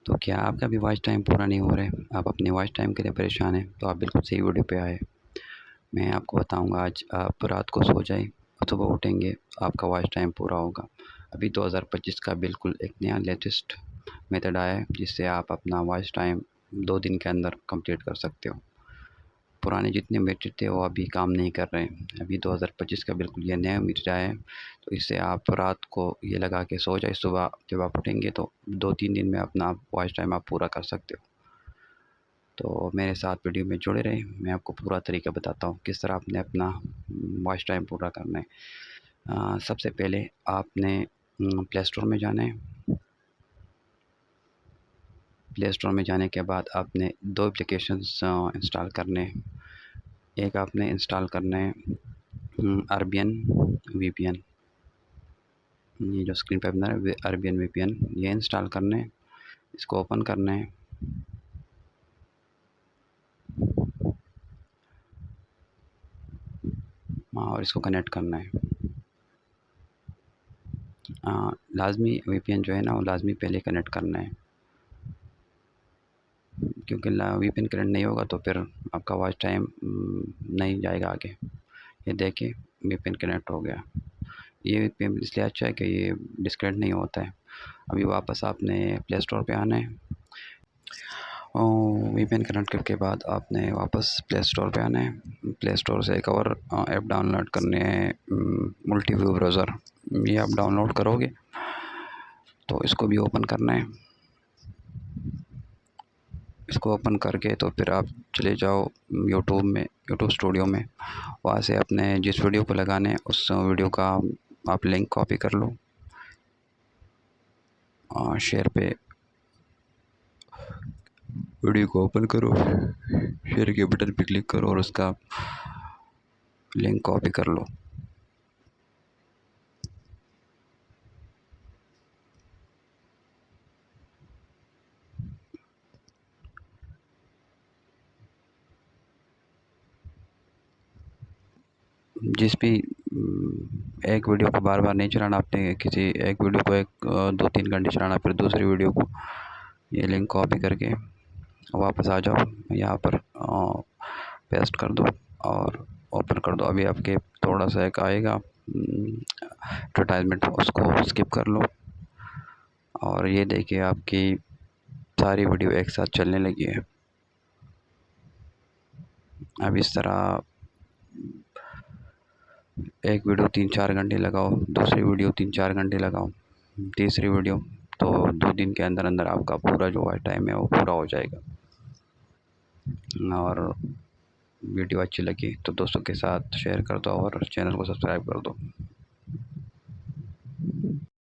तो क्या आपका भी वॉच टाइम पूरा नहीं हो रहा है, आप अपने वॉच टाइम के लिए परेशान हैं, तो आप बिल्कुल सही वीडियो पे आए। मैं आपको बताऊंगा, आज आप रात को सो जाएं और सुबह उठेंगे, आपका वॉच टाइम पूरा होगा। अभी 2025 का बिल्कुल एक नया लेटेस्ट मेथड आया है, जिससे आप अपना वॉच टाइम 2 दिन के अंदर कंप्लीट कर सकते हो। पुराने जितने मेथड थे वो अभी काम नहीं कर रहे हैं। अभी 2025 का बिल्कुल ये नया मेथड आया है, तो इससे आप रात को ये लगा के सो जाए, सुबह जब आप उठेंगे तो 2-3 दिन में अपना वॉच टाइम आप पूरा कर सकते हो। तो मेरे साथ वीडियो में जुड़े रहें, मैं आपको पूरा तरीका बताता हूँ किस तरह आपने अपना वॉच टाइम पूरा करना है। सबसे पहले आपने प्ले स्टोर में जाना है। प्ले स्टोर में जाने के बाद आपने 2 एप्लीकेशंस इंस्टॉल करने हैं। एक आपने इंस्टॉल करना है अरबियन वीपीएन। ये जो स्क्रीन पे बना है अरबियन वीपीएन, ये इंस्टॉल करना है। इसको ओपन करना है। और इसको कनेक्ट करना है। लाजमी वीपीएन जो है ना, वो लाजमी पहले कनेक्ट करना है, क्योंकि वीपीएन कनेक्ट नहीं होगा तो फिर आपका वॉच टाइम नहीं जाएगा आगे। ये देखिए, वीपीएन कनेक्ट हो गया। ये वीपीएन इसलिए अच्छा है कि ये डिस्कनेक्ट नहीं होता है। अभी वापस आपने प्ले स्टोर पे आना है। वीपीएन कनेक्ट करने के बाद आपने वापस प्ले स्टोर पे आना है। प्ले स्टोर से एक और ऐप डाउनलोड करने हैं, मल्टीव्यू ब्राउज़र। ये आप डाउनलोड करोगे तो इसको भी ओपन करना है। इसको ओपन करके तो फिर आप चले जाओ यूट्यूब में, यूट्यूब स्टूडियो में। वहाँ से अपने जिस वीडियो को लगाने हैं उस वीडियो का आप लिंक कॉपी कर लो, शेयर पे वीडियो को ओपन करो, शेयर के बटन पे क्लिक करो और उसका लिंक कॉपी कर लो। जिस भी एक वीडियो को बार बार नहीं चलाना, आपने किसी एक वीडियो को 2-3 घंटे चलाना, फिर दूसरी वीडियो को ये लिंक कॉपी करके वापस आ जाओ, यहाँ पर पेस्ट कर दो और ओपन कर दो। अभी आपके थोड़ा सा एक आएगा एडवर्टाइजमेंट, उसको स्किप कर लो और ये देखिए आपकी सारी वीडियो एक साथ चलने लगी है। अब इस तरह एक वीडियो 3-4 घंटे लगाओ, दूसरी वीडियो 3-4 घंटे लगाओ, तीसरी वीडियो, तो 2 दिन के अंदर अंदर आपका पूरा जो वॉच टाइम है वो पूरा हो जाएगा। और वीडियो अच्छी लगी तो दोस्तों के साथ शेयर कर दो और चैनल को सब्सक्राइब कर दो।